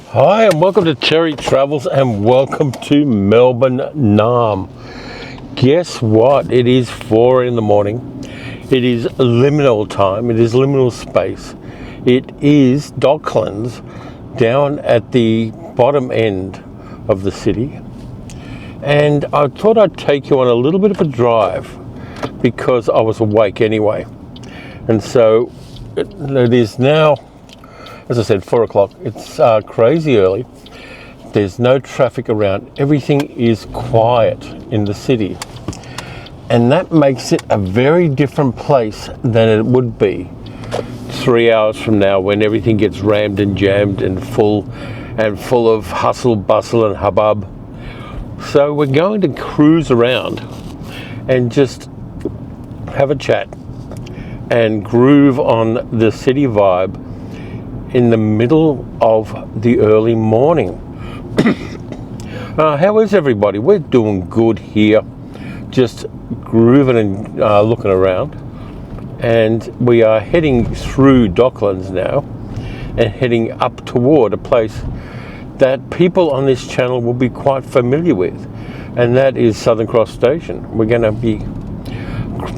Hi and welcome to Terry Travels and welcome to Melbourne Naarm. Guess what? It is 4 in the morning. It is liminal time. It is liminal space. It is Docklands down at the bottom end of the city. And I thought I'd take you on a little bit of a drive because I was awake anyway. And so it is now, as I said, 4 o'clock. It's crazy early. There's no traffic around. Everything is quiet in the city. And that makes it a very different place than it would be 3 hours from now when everything gets rammed and jammed and full of hustle, bustle and hubbub. So we're going to cruise around and just have a chat and groove on the city vibe in the middle of the early morning. How is everybody? We're doing good here, just grooving and looking around. And we are heading through Docklands now and heading up toward a place that people on this channel will be quite familiar with, and that is Southern Cross Station. We're going to be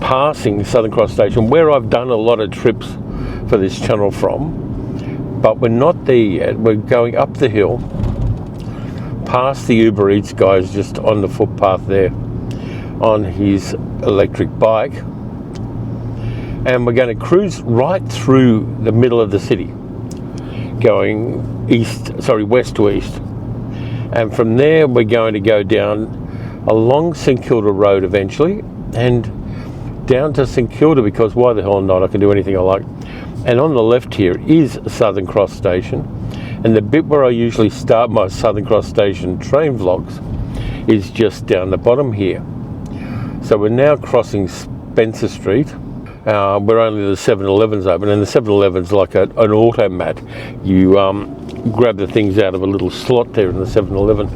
passing Southern Cross Station, where I've done a lot of trips for this channel from. But we're not there yet. We're going up the hill, past the Uber Eats guys just on the footpath there, on his electric bike. And we're going to cruise right through the middle of the city, going west to east. And from there, we're going to go down along St Kilda Road eventually, and down to St Kilda, because why the hell not? I can do anything I like. And on the left here is Southern Cross Station, and the bit where I usually start my Southern Cross Station train vlogs is just down the bottom here. So we're now crossing Spencer Street. We're only the 7-Eleven's open, and the 7-Eleven's like an automat. You grab the things out of a little slot there in the 7-Eleven,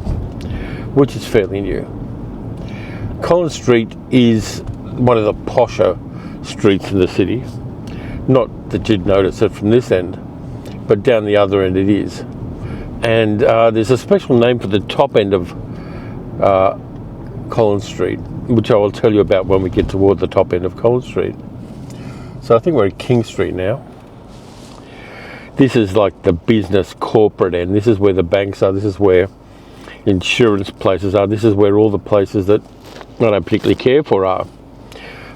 which is fairly new. Collins Street is one of the posher streets in the city. Not that you'd notice it from this end, but down the other end it is. And there's a special name for the top end of Collins Street, which I will tell you about when we get toward the top end of Collins Street. So I think we're at King Street now. This is like the business corporate end. This is where the banks are. This is where insurance places are. This is where all the places that I don't particularly care for are.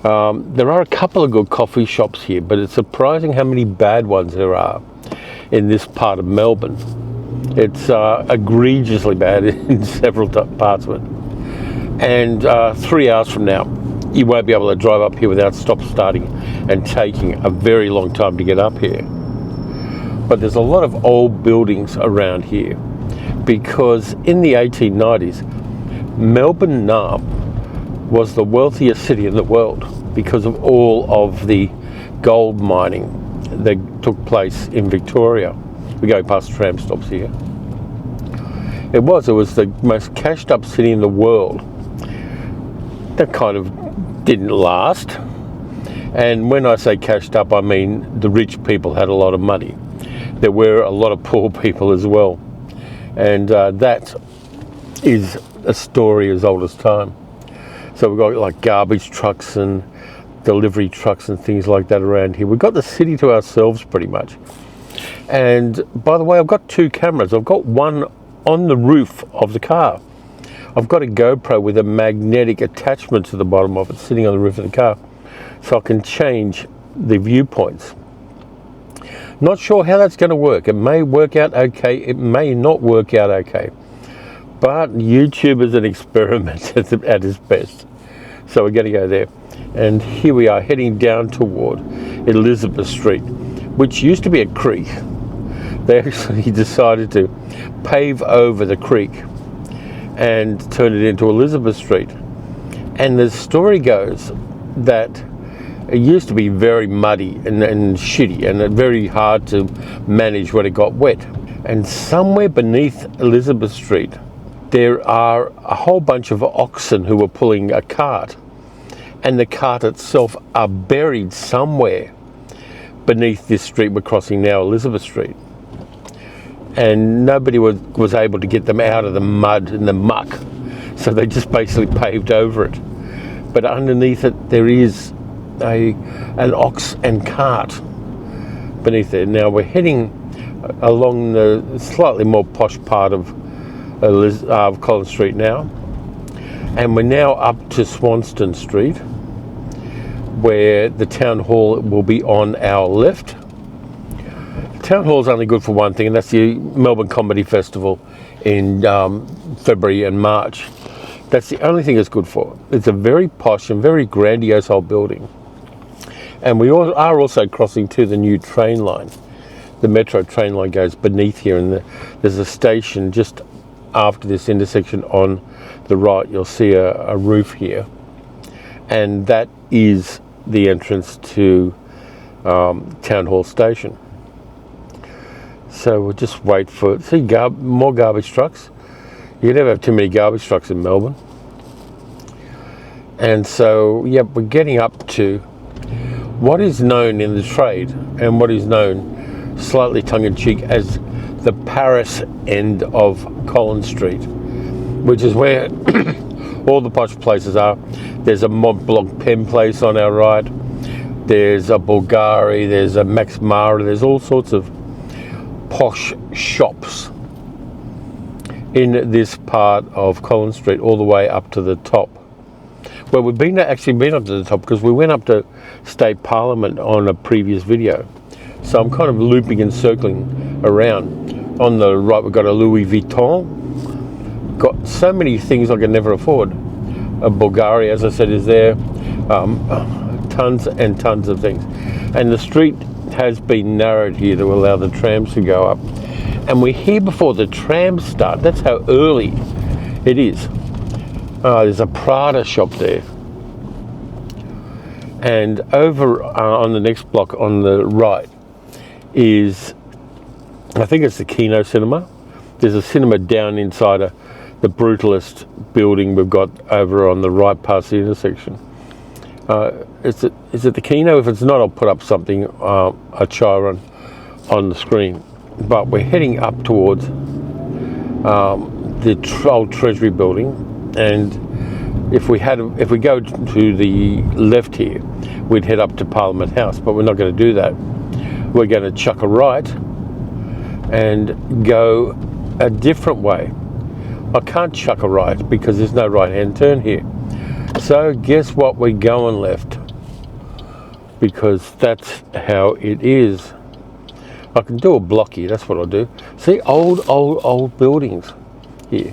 There are a couple of good coffee shops here, but it's surprising how many bad ones there are in this part of Melbourne. It's egregiously bad in several parts of it. And 3 hours from now, you won't be able to drive up here without starting and taking a very long time to get up here. But there's a lot of old buildings around here, because in the 1890s, Melbourne Naarm was the wealthiest city in the world because of all of the gold mining that took place in Victoria. We're going past tram stops here. It was the most cashed up city in the world. That kind of didn't last. And when I say cashed up, I mean the rich people had a lot of money. There were a lot of poor people as well. And that is a story as old as time. So we've got like garbage trucks and delivery trucks and things like that around here. We've got the city to ourselves pretty much. And by the way, I've got two cameras. I've got one on the roof of the car. I've got a GoPro with a magnetic attachment to the bottom of it sitting on the roof of the car, so I can change the viewpoints. Not sure how that's going to work. It may work out okay. It may not work out okay. But YouTube is an experiment at its best. So we're going to go there. And here we are heading down toward Elizabeth Street, which used to be a creek. They actually decided to pave over the creek and turn it into Elizabeth Street. And the story goes that it used to be very muddy and shitty and very hard to manage when it got wet. And somewhere beneath Elizabeth Street, there are a whole bunch of oxen who were pulling a cart, and the cart itself are buried somewhere beneath this street we're crossing now, Elizabeth Street. and nobody was able to get them out of the mud and the muck, so they just basically paved over it. But underneath it there is an ox and cart beneath there. Now we're heading along the slightly more posh part of Collins Street now, and we're now up to Swanston Street, where the town hall will be on our left. The town hall is only good for one thing, and that's the Melbourne Comedy Festival in February and March. That's the only thing it's good for. It's a very posh and very grandiose old building. And we are also crossing to the new train line. The metro train line goes beneath here, and there's a station just after this intersection on the right. You'll see a roof here, and that is the entrance to Town Hall Station. So we'll just wait for more garbage trucks. You never have too many garbage trucks in Melbourne. And so, yep, we're getting up to what is known in the trade, and what is known slightly tongue-in-cheek as the Paris end of Collins Street, which is where all the posh places are. There's a Mont Blanc pen place on our right. There's a Bulgari. There's a Max Mara. There's all sorts of posh shops in this part of Collins Street, all the way up to the top. Well, we've actually been up to the top because we went up to State Parliament on a previous video. So I'm kind of looping and circling around. On the right, we've got a Louis Vuitton. Got so many things I can never afford. A Bulgari, as I said, is there. Tons and tons of things. And the street has been narrowed here to allow the trams to go up. And we're here before the trams start. That's how early it is. There's a Prada shop there. And over on the next block on the right is, I think it's the Kino Cinema. There's a cinema down inside the Brutalist building we've got over on the right past the intersection. Is it the Kino? If it's not, I'll put up something, a chiron on the screen. But we're heading up towards the old Treasury building, and if we go to the left here, we'd head up to Parliament House, but we're not going to do that. We're going to chuck a right and go a different way. I can't chuck a right because there's no right-hand turn here. So guess what? We're going left, because that's how it is. I can do a block here, that's what I'll do. See, old buildings here.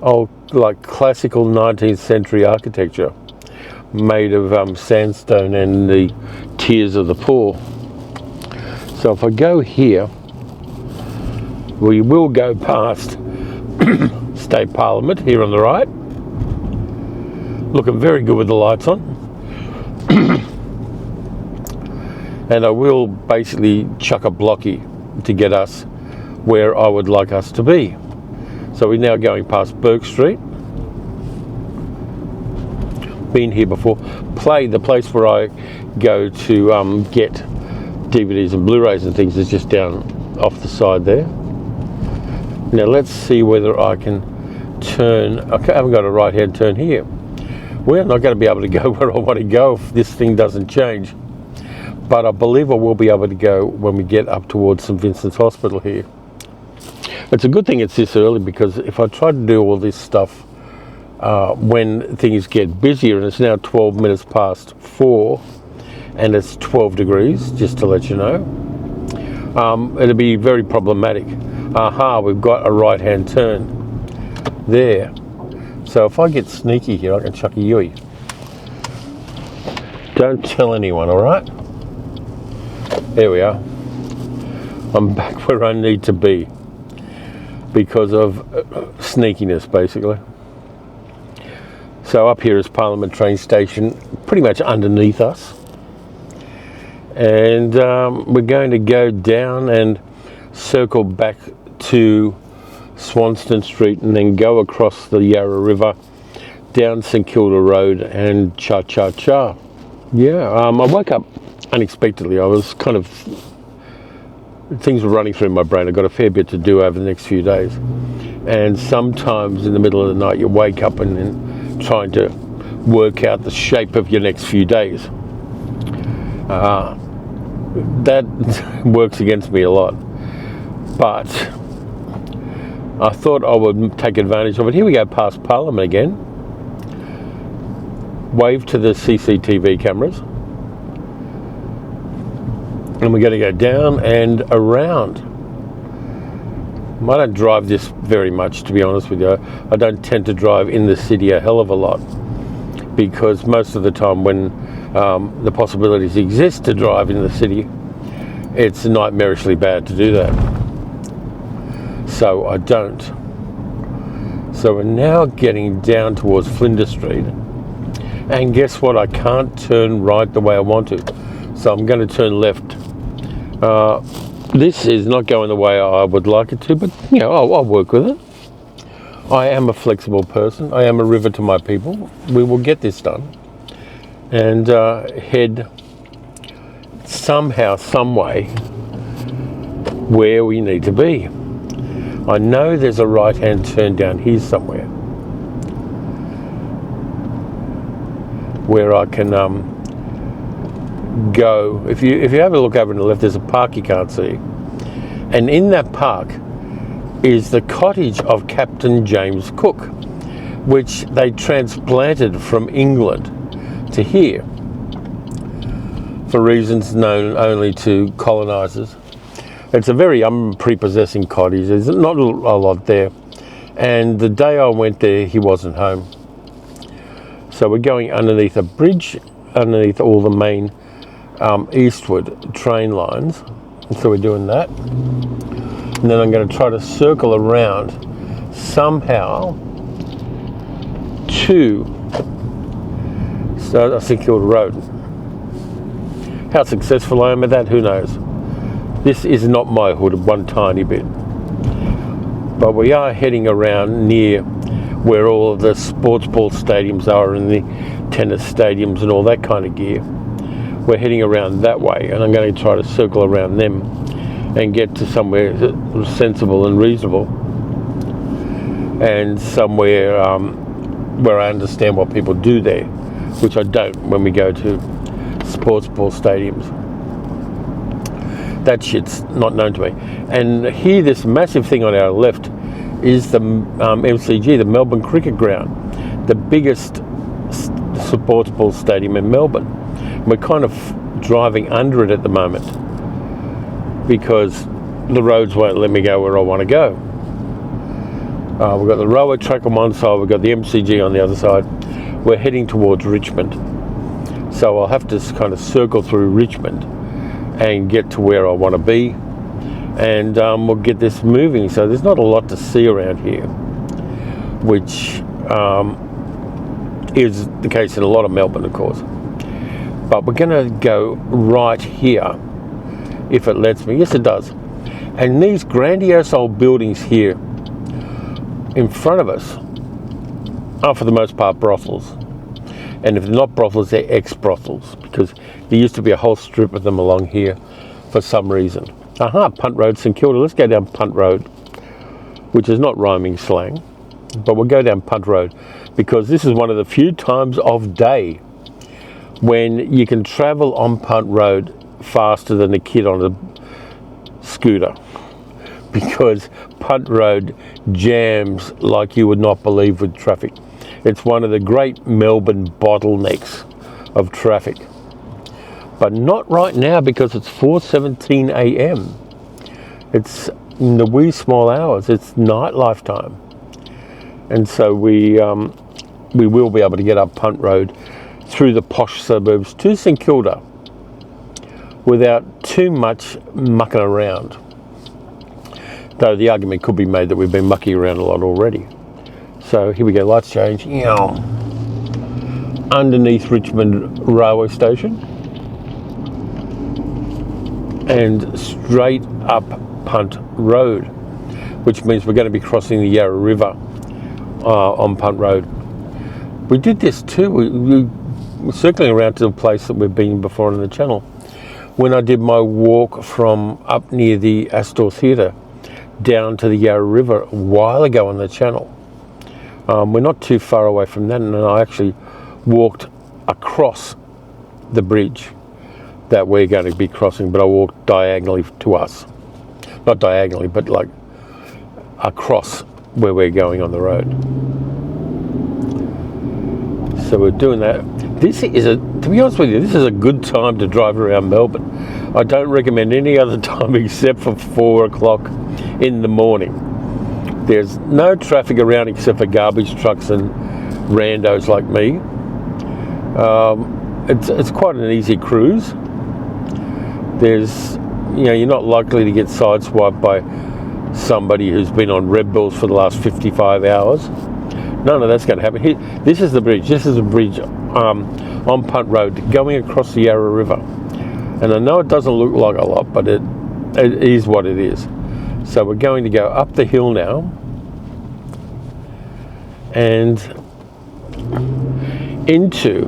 Old, like classical 19th century architecture made of sandstone and the tears of the poor. So if I go here, we will go past State Parliament here on the right. Looking very good with the lights on. And I will basically chuck a blocky to get us where I would like us to be. So we're now going past Burke Street. Been here before. The place where I go to get DVDs and Blu-rays and things is just down off the side there. Now let's see whether I can turn. I haven't got a right-hand turn here. We're not going to be able to go where I want to go if this thing doesn't change. But I believe I will be able to go when we get up towards St Vincent's Hospital here. It's a good thing it's this early, because if I try to do all this stuff when things get busier, and it's now 12 minutes past 4 and it's 12 degrees, just to let you know, it'll be very problematic. We've got a right-hand turn there. So if I get sneaky here, I can chuck a Yui. Don't tell anyone, all right? There we are. I'm back where I need to be because of sneakiness, basically. So up here is Parliament train station, pretty much underneath us. And we're going to go down and circle back to Swanston Street and then go across the Yarra River, down St Kilda Road and cha-cha-cha. Yeah, I woke up unexpectedly. I was kind of things were running through my brain. I've got a fair bit to do over the next few days. And sometimes in the middle of the night, you wake up and then trying to work out the shape of your next few days. That works against me a lot. But I thought I would take advantage of it. Here we go past Parliament again. Wave to the CCTV cameras. And we're going to go down and around. I don't drive this very much, to be honest with you. I don't tend to drive in the city a hell of a lot, because most of the time when the possibilities exist to drive in the city, it's nightmarishly bad to do that. So I don't. So we're now getting down towards Flinders Street. And guess what? I can't turn right the way I want to. So I'm going to turn left. This is not going the way I would like it to, but you know, I'll work with it. I am a flexible person. I am a river to my people. We will get this done and head somehow, some way where we need to be. I know there's a right-hand turn down here somewhere where I can go. If you have a look over on the left, there's a park you can't see, and in that park is the cottage of Captain James Cook, which they transplanted from England to here for reasons known only to colonisers. It's a very unprepossessing cottage. There's not a lot there, and the day I went there, he wasn't home. So we're going underneath a bridge, underneath all the main eastward train lines. And so we're doing that. And then I'm going to try to circle around somehow to St Kilda Road. How successful I am at that, who knows? This is not my hood one tiny bit. But we are heading around near where all of the sports ball stadiums are and the tennis stadiums and all that kind of gear. We're heading around that way, and I'm going to try to circle around them and get to somewhere sensible and reasonable, and somewhere where I understand what people do there, which I don't when we go to sports ball stadiums. That shit's not known to me. And here, this massive thing on our left is the MCG, the Melbourne Cricket Ground, the biggest sports ball stadium in Melbourne. We're kind of driving under it at the moment because the roads won't let me go where I want to go. We've got the railway track on one side, we've got the MCG on the other side. We're heading towards Richmond. So I'll have to kind of circle through Richmond and get to where I want to be, and we'll get this moving. So there's not a lot to see around here, which is the case in a lot of Melbourne, of course. But we're going to go right here, if it lets me. Yes, it does. And these grandiose old buildings here in front of us are, for the most part, brothels. And if they're not brothels, they're ex-brothels, because there used to be a whole strip of them along here for some reason. Punt Road, St Kilda. Let's go down Punt Road, which is not rhyming slang, but we'll go down Punt Road because this is one of the few times of day when you can travel on Punt Road faster than a kid on a scooter, because Punt Road jams like you would not believe with traffic. It's one of the great Melbourne bottlenecks of traffic. But not right now, because it's 4:17 a.m. It's in the wee small hours. It's nightlife time. And so we will be able to get up Punt Road through the posh suburbs to St Kilda without too much mucking around. Though the argument could be made that we've been mucking around a lot already. So here we go, lights change. Underneath Richmond Railway Station. And straight up Punt Road, which means we're going to be crossing the Yarra River on Punt Road. We did this too. We're circling around to a place that we've been before on the channel, when I did my walk from up near the Astor Theatre down to the Yarra River a while ago on the channel. We're not too far away from that, and I actually walked across the bridge that we're going to be crossing, but I walked diagonally to us. Not diagonally, but like across where we're going on the road. So we're doing that. To be honest with you, this is a good time to drive around Melbourne. I don't recommend any other time except for 4 o'clock in the morning. There's no traffic around except for garbage trucks and randos like me. It's quite an easy cruise. You're not likely to get sideswiped by somebody who's been on Red Bulls for the last 55 hours. None of that's going to happen. This is the bridge. This is a bridge on Punt Road going across the Yarra River. And I know it doesn't look like a lot, but it is what it is. So we're going to go up the hill now and into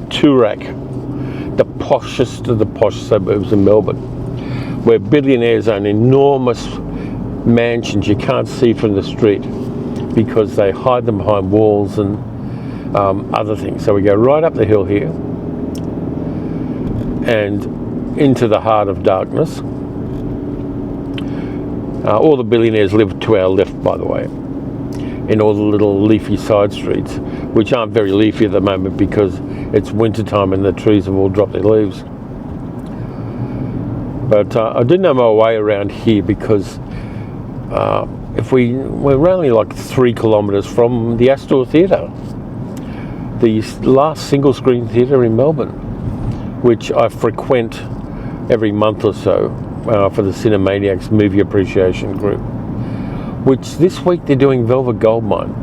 Toorak, the poshest of the posh suburbs in Melbourne, where billionaires own enormous mansions you can't see from the street because they hide them behind walls and other things. So we go right up the hill here and into the heart of darkness. All the billionaires live to our left, by the way, in all the little leafy side streets, which aren't very leafy at the moment because it's winter time and the trees have all dropped their leaves. But I did know my way around here because we're only like 3 kilometres from the Astor Theatre, the last single screen theatre in Melbourne, which I frequent every month or so for the Cinemaniacs Movie Appreciation Group, which this week they're doing Velvet Goldmine.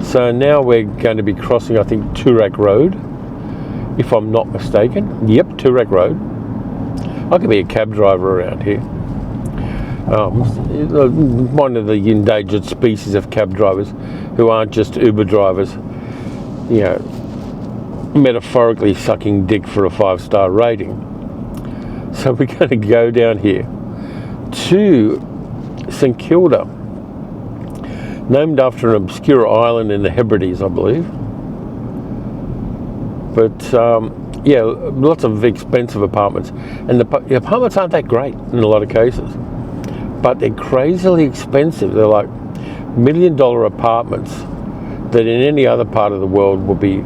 So now we're going to be crossing, I think, Toorak Road, if I'm not mistaken. Yep, Toorak Road. I could be a cab driver around here. One of the endangered species of cab drivers who aren't just Uber drivers, metaphorically sucking dick for a 5-star rating. So we're going to go down here to St Kilda, named after an obscure island in the Hebrides, I believe. But lots of expensive apartments, and the apartments aren't that great in a lot of cases, but they're crazily expensive. They're like $1 million apartments that in any other part of the world would be,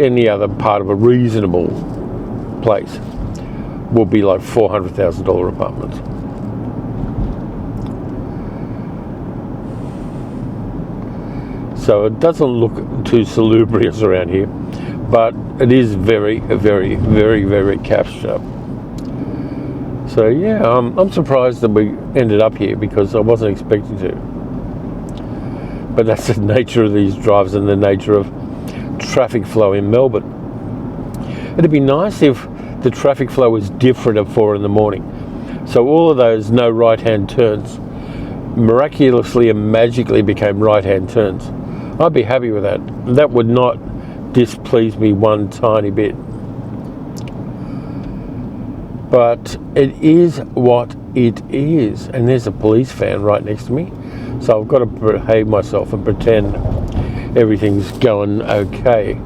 any other part of a reasonable place will be like $400,000 apartments. So it doesn't look too salubrious around here, but it is very, very, very, very captured up. So yeah, I'm surprised that we ended up here because I wasn't expecting to. But that's the nature of these drives and the nature of traffic flow in Melbourne. It'd be nice if the traffic flow was different at 4 in the morning. So all of those no right-hand turns miraculously and magically became right-hand turns. I'd be happy with that. That would not displease me one tiny bit. But it is what it is. And there's a police van right next to me. So I've got to behave myself and pretend everything's going okay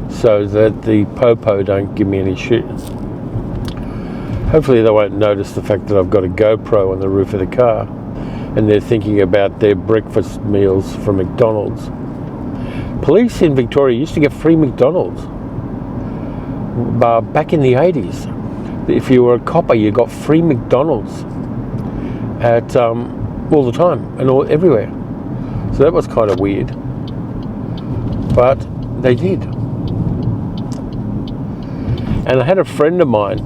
so that the popo don't give me any shit. Hopefully they won't notice the fact that I've got a GoPro on the roof of the car and they're thinking about their breakfast meals from McDonald's. Police in Victoria used to get free McDonald's back in the 80s. If you were a copper, you got free McDonald's at all the time and everywhere. So that was kind of weird, but they did. And I had a friend of mine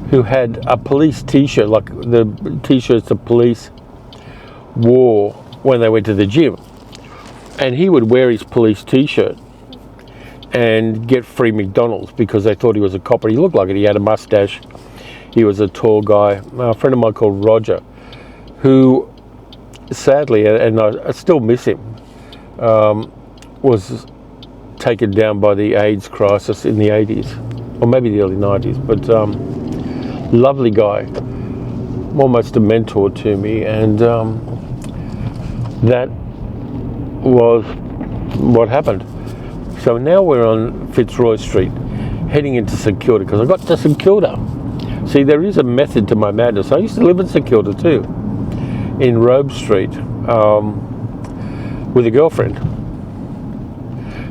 who had a police t-shirt, like the t-shirts the police wore when they went to the gym. And he would wear his police t-shirt and get free McDonald's because they thought he was a copper. He looked like it. He had a mustache. He was a tall guy. A friend of mine called Roger, who sadly, and I still miss him, was taken down by the AIDS crisis in the 80s. or maybe the early 90s, but lovely guy, almost a mentor to me, and that was what happened. So now we're on Fitzroy Street, heading into St Kilda, because I got to St Kilda. See, there is a method to my madness. I used to live in St Kilda too, in Robe Street, with a girlfriend.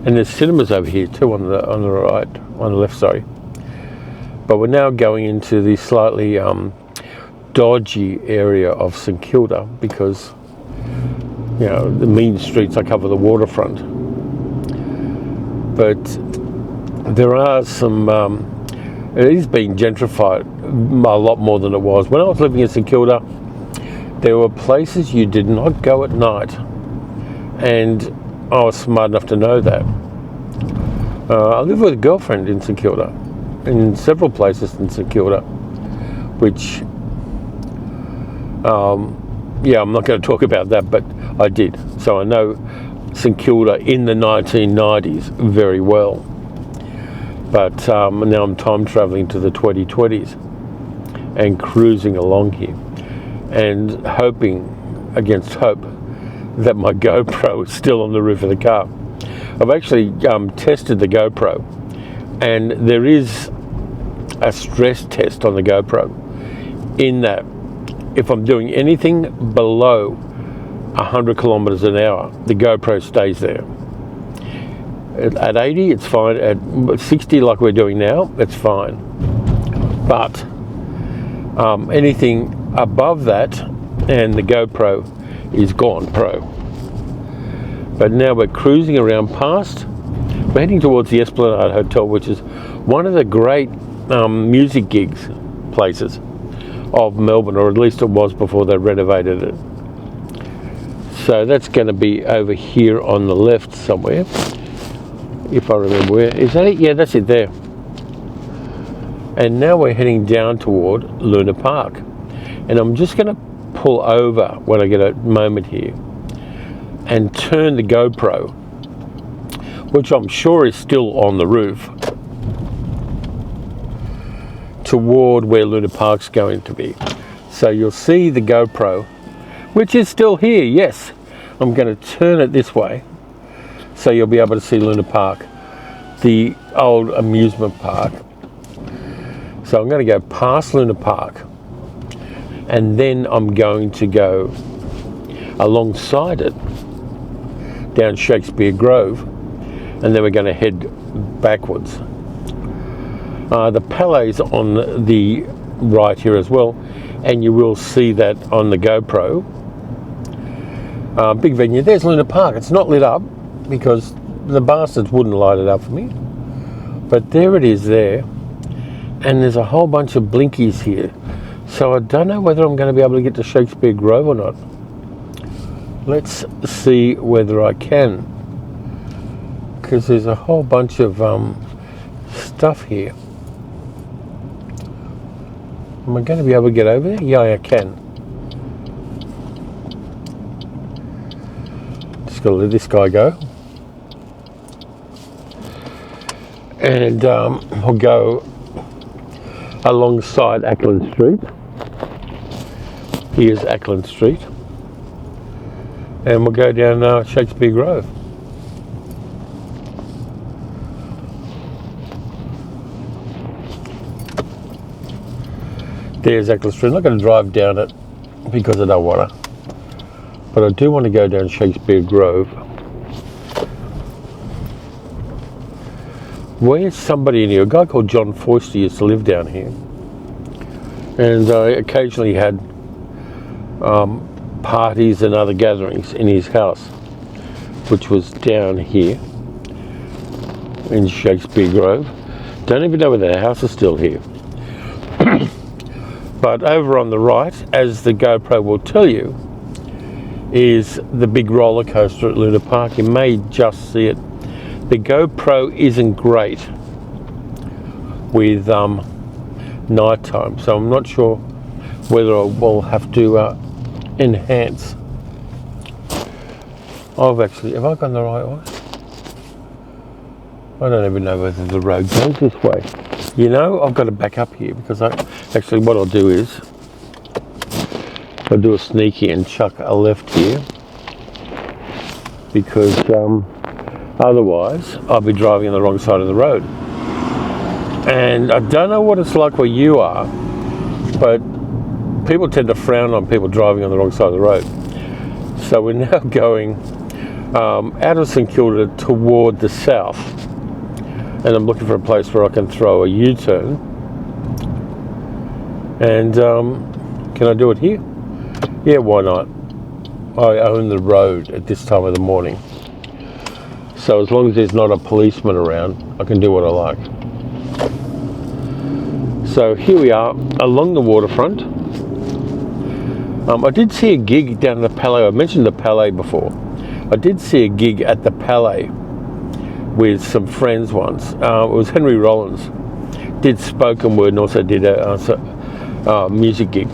And there's cinemas over here too on the right, on the left, sorry. But we're now going into the slightly dodgy area of St Kilda, because you know, the mean streets, I cover the waterfront. But there are some, it is being gentrified a lot more than it was. When I was living in St Kilda, there were places you did not go at night. And I was smart enough to know that. I live with a girlfriend in St Kilda, in several places in St Kilda, which, yeah, I'm not going to talk about that, but I did. So I know St Kilda in the 1990s very well. But now I'm time traveling to the 2020s and cruising along here and hoping against hope that my GoPro is still on the roof of the car. I've actually tested the GoPro, and there is a stress test on the GoPro in that if I'm doing anything below 100 kilometers an hour, the GoPro stays there. At 80, it's fine. At 60, like we're doing now, it's fine. But anything above that, and the GoPro is gone pro. But now we're cruising around past. We're heading towards the Esplanade Hotel, which is one of the great music gigs places of Melbourne, or at least it was before they renovated it. So that's going to be over here on the left somewhere, if I remember where. Is that it? Yeah, that's it there. And now we're heading down toward Luna Park. And I'm just going to pull over when I get a moment here and turn the GoPro, which I'm sure is still on the roof, toward where Luna Park's going to be. So you'll see the GoPro, which is still here, yes. I'm going to turn it this way, so you'll be able to see Luna Park, the old amusement park. So I'm going to go past Luna Park, and then I'm going to go alongside it, down Shakespeare Grove, and then we're going to head backwards. The Palet's on the right here as well, and you will see that on the GoPro. Big venue. There's Luna Park. It's not lit up because the bastards wouldn't light it up for me. But there it is there. And there's a whole bunch of blinkies here. So I don't know whether I'm going to be able to get to Shakespeare Grove or not. Let's see whether I can. Because there's a whole bunch of stuff here. Am I going to be able to get over there? Yeah, I can. Just got to let this guy go. And I'll go alongside Ackland Street. Here's Ackland Street. And we'll go down Shakespeare Grove. There's Ackland Street. I'm not going to drive down it because I don't want to. But I do want to go down Shakespeare Grove. Where's somebody in here? A guy called John Foister used to live down here. And I occasionally had parties and other gatherings in his house, which was down here in Shakespeare Grove. Don't even know whether the house is still here. But over on the right, as the GoPro will tell you, is the big roller coaster at Luna Park. You may just see it. The GoPro isn't great with nighttime, so I'm not sure whether I will have to enhance. Have I gone the right way? I don't even know whether the road goes this way. You know, I've got to back up here because actually what I'll do is I'll do a sneaky and chuck a left here because otherwise I'll be driving on the wrong side of the road. And I don't know what it's like where you are, but people tend to frown on people driving on the wrong side of the road. So we're now going out of St Kilda toward the south, and I'm looking for a place where I can throw a U-turn. And can I do it here? Yeah, why not? I own the road at this time of the morning, so as long as there's not a policeman around, I can do what I like. So here we are along the waterfront. I did see a gig down at the Palais. I mentioned the Palais before. I did see a gig at the Palais with some friends once. It was Henry Rollins. Did spoken word and also did a music gig.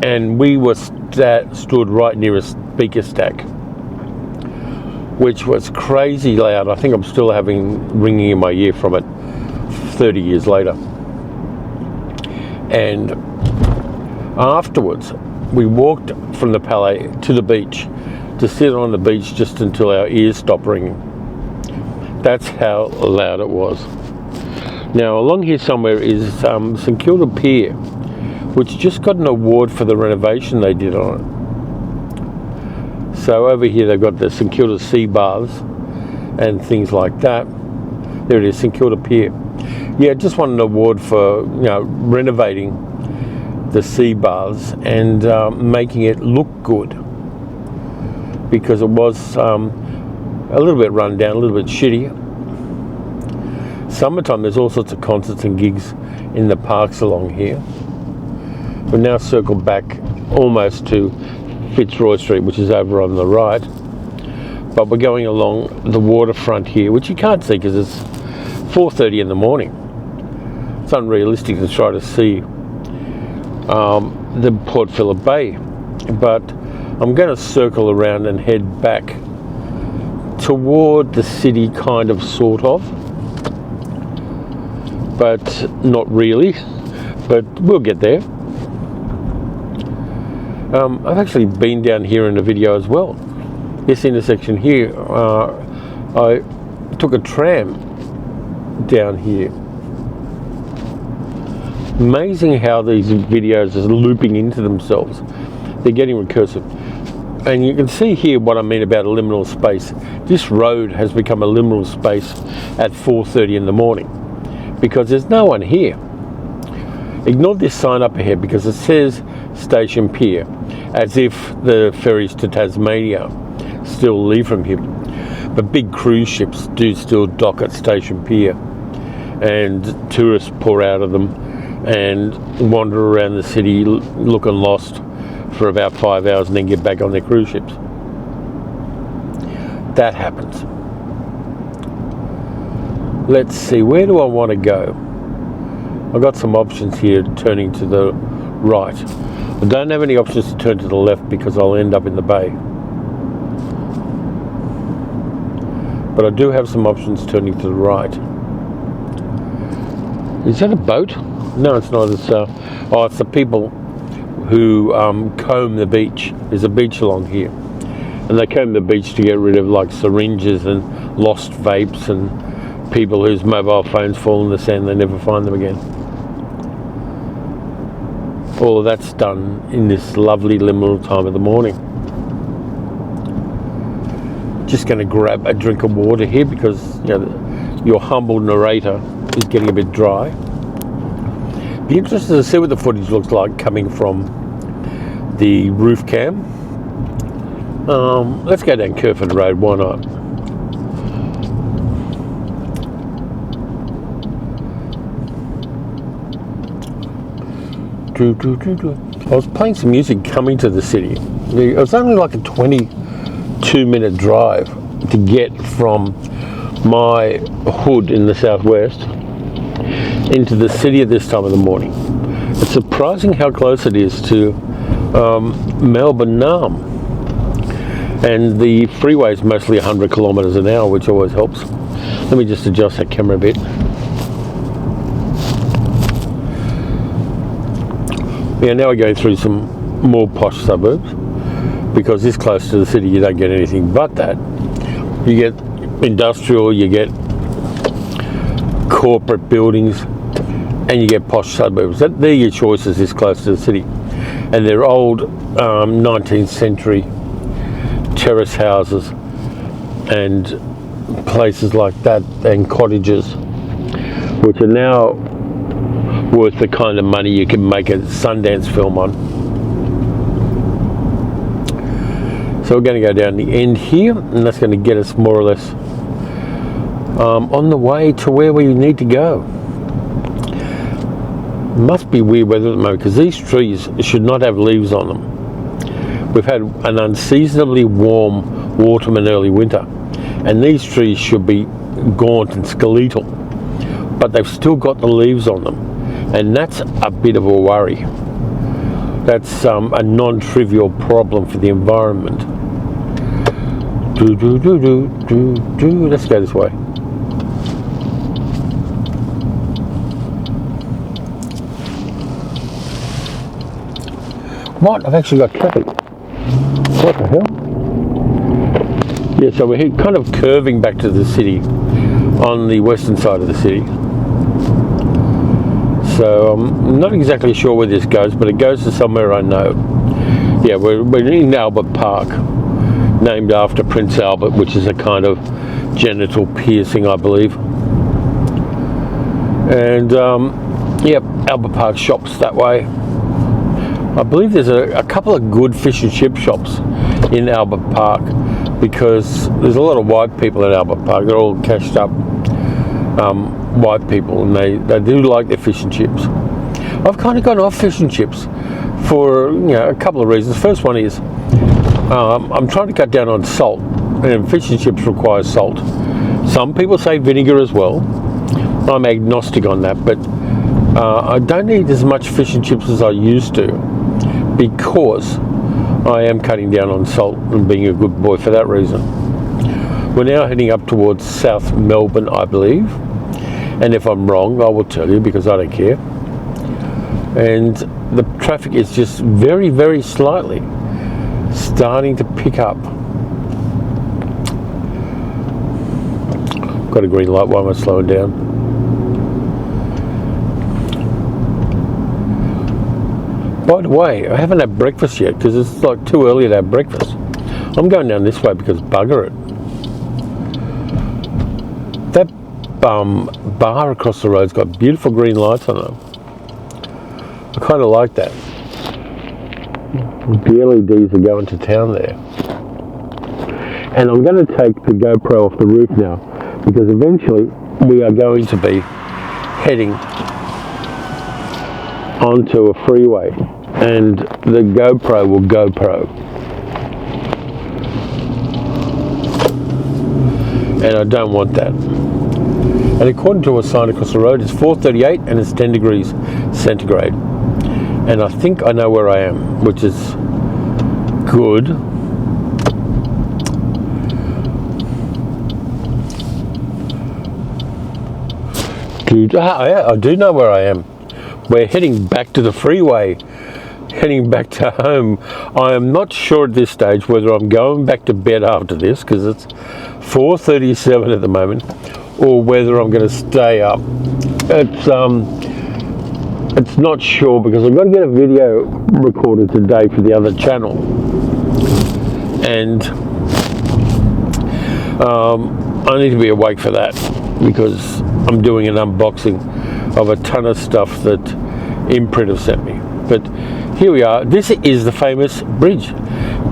And we were stood right near a speaker stack, which was crazy loud. I think I'm still having ringing in my ear from it 30 years later. And afterwards, we walked from the Palais to the beach to sit on the beach just until our ears stopped ringing. That's how loud it was. Now, along here somewhere is St Kilda Pier, which just got an award for the renovation they did on it. So over here they've got the St Kilda sea baths and things like that. There it is, St Kilda Pier. Yeah, just won an award for renovating the sea baths and making it look good, because it was a little bit run down, a little bit shitty. Summertime, there's all sorts of concerts and gigs in the parks along here. We've now circled back almost to Fitzroy Street, which is over on the right, but we're going along the waterfront here, which you can't see because it's 4:30 in the morning. It's unrealistic to try to see the Port Phillip Bay, but I'm going to circle around and head back toward the city, kind of, sort of, but not really, but we'll get there. I've actually been down here in a video as well. This intersection here, I took a tram down here. Amazing how these videos are looping into themselves. They're getting recursive. And you can see here what I mean about a liminal space. This road has become a liminal space at 4:30 in the morning because there's no one here. Ignore this sign up ahead because it says Station Pier, as if the ferries to Tasmania still leave from here. But big cruise ships do still dock at Station Pier, and tourists pour out of them and wander around the city looking lost for about 5 hours and then get back on their cruise ships. That happens. Let's see, where do I want to go? I've got some options here turning to the right. I don't have any options to turn to the left because I'll end up in the bay. But I do have some options turning to the right. Is that a boat? No, it's not. It's it's the people who comb the beach. There's a beach along here, and they comb the beach to get rid of like syringes and lost vapes and people whose mobile phones fall in the sand. They never find them again. All of that's done in this lovely liminal time of the morning. Just going to grab a drink of water here because your humble narrator is getting a bit dry. Be interested to see what the footage looks like coming from the roof cam. Let's go down Kerford Road, why not? I was playing some music coming to the city. It was only like a 22-minute drive to get from my hood in the southwest into the city at this time of the morning. It's surprising how close it is to Melbourne Naarm, and the freeway is mostly 100 kilometres an hour, which always helps. Let me just adjust that camera a bit. Yeah, now we're going through some more posh suburbs, because this close to the city you don't get anything but that. You get industrial, you get corporate buildings, and you get posh suburbs. They're your choices this close to the city. And they're old 19th century terrace houses and places like that, and cottages, which are now worth the kind of money you can make a Sundance film on. So we're going to go down the end here, and that's going to get us more or less on the way to where we need to go. Must be weird weather at the moment, because these trees should not have leaves on them. We've had an unseasonably warm autumn and early winter, and these trees should be gaunt and skeletal, but they've still got the leaves on them, and that's a bit of a worry. That's a non-trivial problem for the environment. Let's go this way. What? I've actually got traffic. What the hell? Yeah, so we're kind of curving back to the city on the western side of the city. So I'm not exactly sure where this goes, but it goes to somewhere I know. Yeah, we're in Albert Park, named after Prince Albert, which is a kind of genital piercing, I believe. And yep, Albert Park shops that way. I believe there's a couple of good fish and chip shops in Albert Park, because there's a lot of white people in Albert Park. They're all cashed up white people, and they do like their fish and chips. I've kind of gone off fish and chips for a couple of reasons. First one is I'm trying to cut down on salt, and fish and chips require salt. Some people say vinegar as well. I'm agnostic on that, but I don't need as much fish and chips as I used to, because I am cutting down on salt and being a good boy for that reason. We're now heading up towards South Melbourne, I believe, and if I'm wrong I will tell you, because I don't care. And the traffic is just very, very slightly starting to pick up. Got a green light. Why am I slowing down? By the way, I haven't had breakfast yet, because it's like too early to have breakfast. I'm going down this way because bugger it. That bar across the road's got beautiful green lights on them. I kind of like that. The LEDs are going to town there. And I'm going to take the GoPro off the roof now, because eventually we are going to be heading onto a freeway, and the GoPro will GoPro. And I don't want that. And according to a sign across the road, it's 4:38 and it's 10 degrees centigrade. And I think I know where I am, which is good. Yeah, I do know where I am. We're heading back to the freeway, heading back to home. I am not sure at this stage whether I'm going back to bed after this, because it's 4:37 at the moment, or whether I'm going to stay up. It's not sure, because I've got to get a video recorded today for the other channel, and I need to be awake for that, because I'm doing an unboxing of a ton of stuff that Imprint have sent me. But here we are. This is the famous bridge.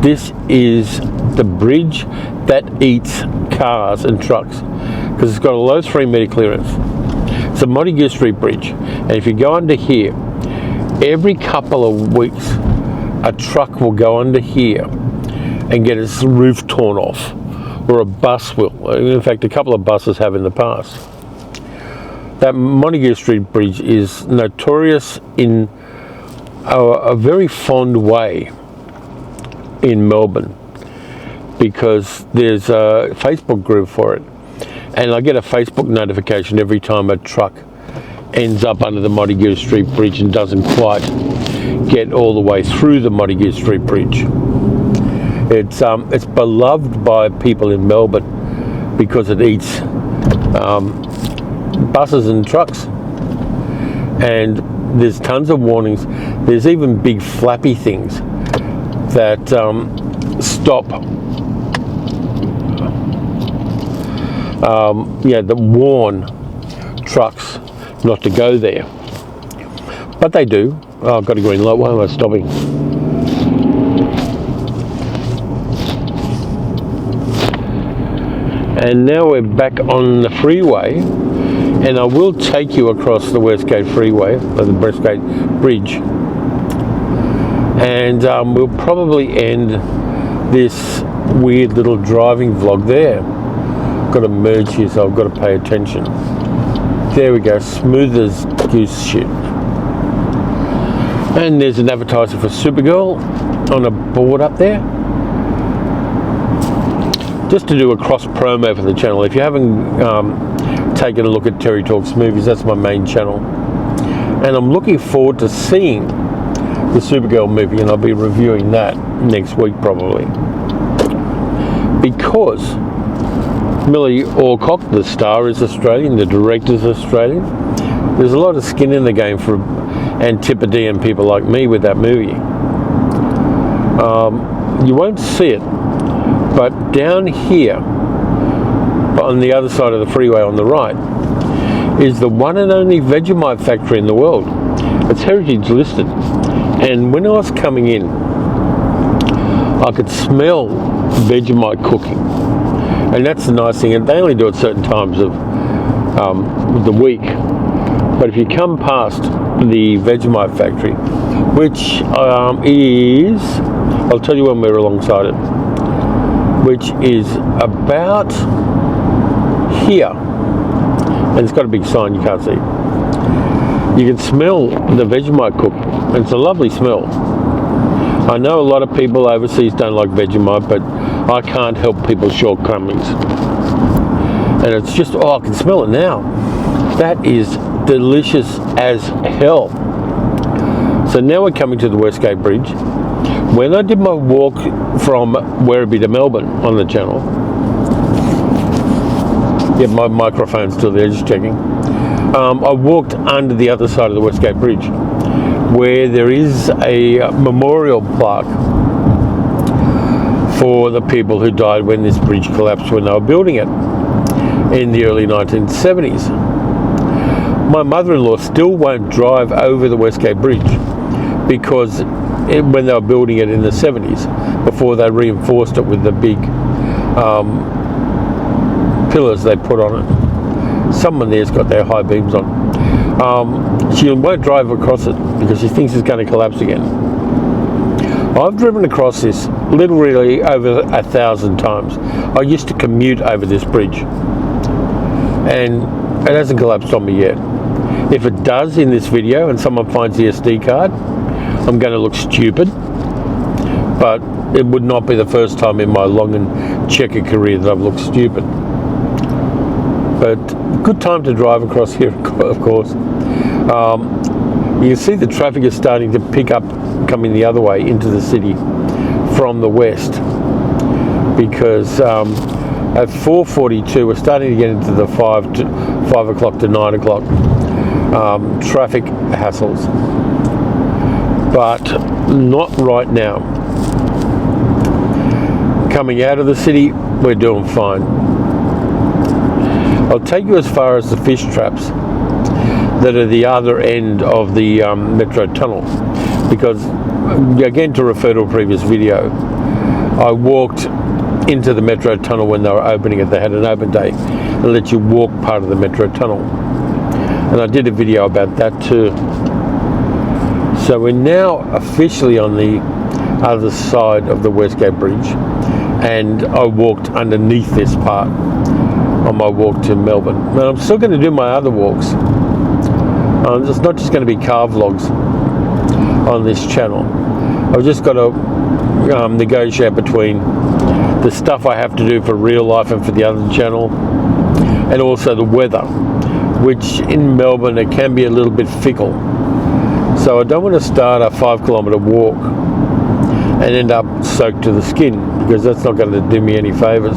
This is the bridge that eats cars and trucks, because it's got a low 3-metre clearance. It's a Montague Street Bridge, and if you go under here, every couple of weeks a truck will go under here and get its roof torn off, or a bus will. In fact, a couple of buses have in the past. That Montague Street Bridge is notorious in a very fond way in Melbourne, because there's a Facebook group for it, and I get a Facebook notification every time a truck ends up under the Montague Street Bridge and doesn't quite get all the way through the Montague Street Bridge. It's beloved by people in Melbourne because it eats buses and trucks, and there's tons of warnings. There's even big flappy things that stop, that warn trucks not to go there. But they do. Oh, I've got a green light. Why am I stopping? And now we're back on the freeway, and I will take you across the West Gate Freeway, or the West Gate Bridge, and we'll probably end this weird little driving vlog there. Got to merge here, so I've got to pay attention. There we go, smooth as goose shit. And there's an advertisement for Supergirl on a board up there. Just to do a cross promo for the channel. If you haven't taken a look at Terry Talks Movies, that's my main channel. And I'm looking forward to seeing the Supergirl movie, and I'll be reviewing that next week probably. Because Millie Alcock, the star, is Australian, the director's Australian. There's a lot of skin in the game for Antipodean people like me with that movie. You won't see it, but down here, on the other side of the freeway on the right, is the one and only Vegemite factory in the world. It's heritage listed. And when I was coming in, I could smell Vegemite cooking. And that's the nice thing. And they only do it certain times of the week. But if you come past the Vegemite factory, which is, I'll tell you when we're alongside it, which is about here, and it's got a big sign you can't see. You can smell the Vegemite cooking, and it's a lovely smell. I know a lot of people overseas don't like Vegemite, but I can't help people's shortcomings. And it's just, I can smell it now. That is delicious as hell. So now we're coming to the West Gate Bridge. When I did my walk from Werribee to Melbourne on the channel, yeah, my microphone's still there, just checking. I walked under the other side of the West Gate Bridge, where there is a memorial plaque for the people who died when this bridge collapsed when they were building it in the early 1970s. My mother-in-law still won't drive over the West Gate Bridge because when they were building it in the 70s, before they reinforced it with the big pillars they put on it. Someone there's got their high beams on. She won't drive across it because she thinks it's going to collapse again. I've driven across this literally over 1,000 times. I used to commute over this bridge, and it hasn't collapsed on me yet. If it does in this video and someone finds the SD card, I'm going to look stupid, but it would not be the first time in my long and checkered career that I've looked stupid. But good time to drive across here, of course. You can see the traffic is starting to pick up, coming the other way into the city from the west, because at 4:42 we're starting to get into the 5 o'clock to 9 o'clock traffic hassles, but not right now. Coming out of the city, we're doing fine. I'll take you as far as the fish traps that are the other end of the metro tunnel, because again, to refer to a previous video, I walked into the metro tunnel when they were opening it. They had an open day and let you walk part of the metro tunnel, and I did a video about that too. So we're now officially on the other side of the West Gate Bridge, and I walked underneath this part on my walk to Melbourne. And I'm still going to do my other walks. It's not just going to be car vlogs on this channel. I've just got to negotiate between the stuff I have to do for real life and for the other channel, and also the weather, which in Melbourne it can be a little bit fickle. So I don't want to start a 5 kilometre walk and end up soaked to the skin, because that's not going to do me any favours.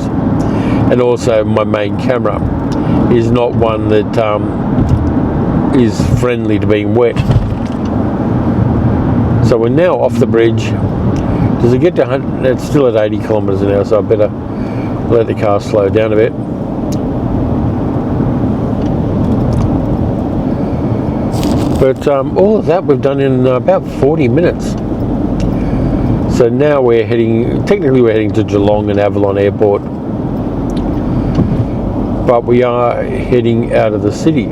And also my main camera is not one that is friendly to being wet. So we're now off the bridge. Does it get to 100? It's still at 80 kilometres an hour, so I better let the car slow down a bit. But all of that we've done in about 40 minutes. So now we're heading to Geelong and Avalon Airport. But we are heading out of the city.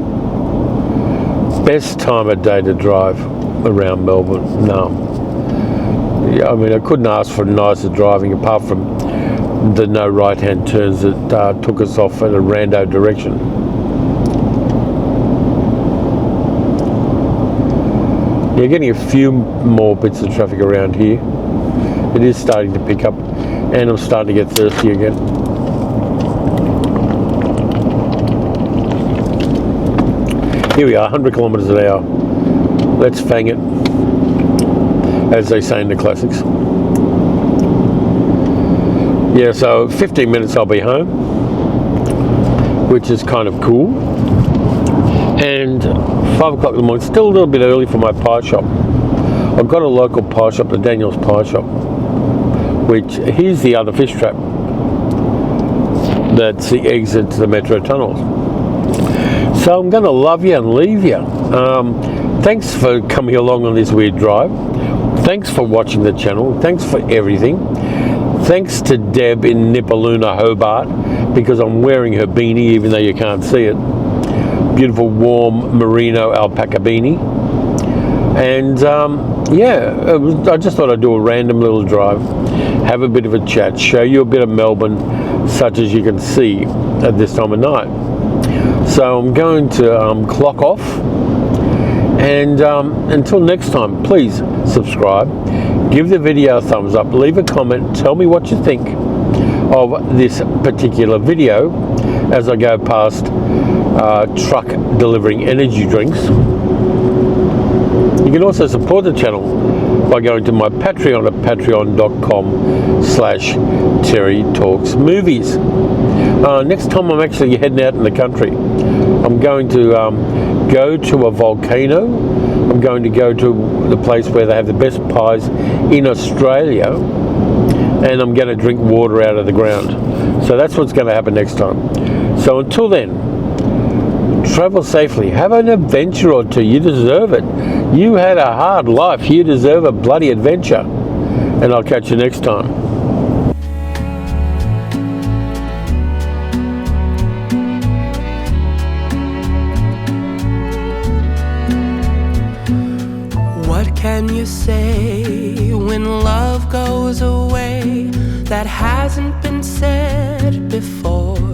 Best time of day to drive around Melbourne Naarm. Yeah, I mean, I couldn't ask for nicer driving, apart from the no right-hand turns that took us off in a rando direction. You're getting a few more bits of traffic around here. It is starting to pick up, and I'm starting to get thirsty again. Here we are, 100 kilometres an hour. Let's fang it, as they say in the classics. Yeah, so 15 minutes I'll be home, which is kind of cool. And 5 o'clock in the morning, still a little bit early for my pie shop. I've got a local pie shop, the Daniel's Pie Shop, which, here's the other fish trap. That's the exit to the metro tunnels. So I'm going to love you and leave you. Thanks for coming along on this weird drive. Thanks for watching the channel. Thanks for everything. Thanks to Deb in Nipaluna, Hobart, because I'm wearing her beanie even though you can't see it. Beautiful warm merino alpaca beanie. And yeah, I just thought I'd do a random little drive, have a bit of a chat, show you a bit of Melbourne such as you can see at this time of night. So I'm going to clock off, and until next time, please subscribe, give the video a thumbs up, leave a comment, tell me what you think of this particular video as I go past truck delivering energy drinks. You can also support the channel by going to my Patreon at patreon.com/Terry Talks Movies. Next time I'm actually heading out in the country. I'm going to go to a volcano. I'm going to go to the place where they have the best pies in Australia, and I'm going to drink water out of the ground. So that's what's going to happen next time. So until then, travel safely, have an adventure or two, you deserve it. You had a hard life, you deserve a bloody adventure. And I'll catch you next time. What can you say when love goes away that hasn't been said before?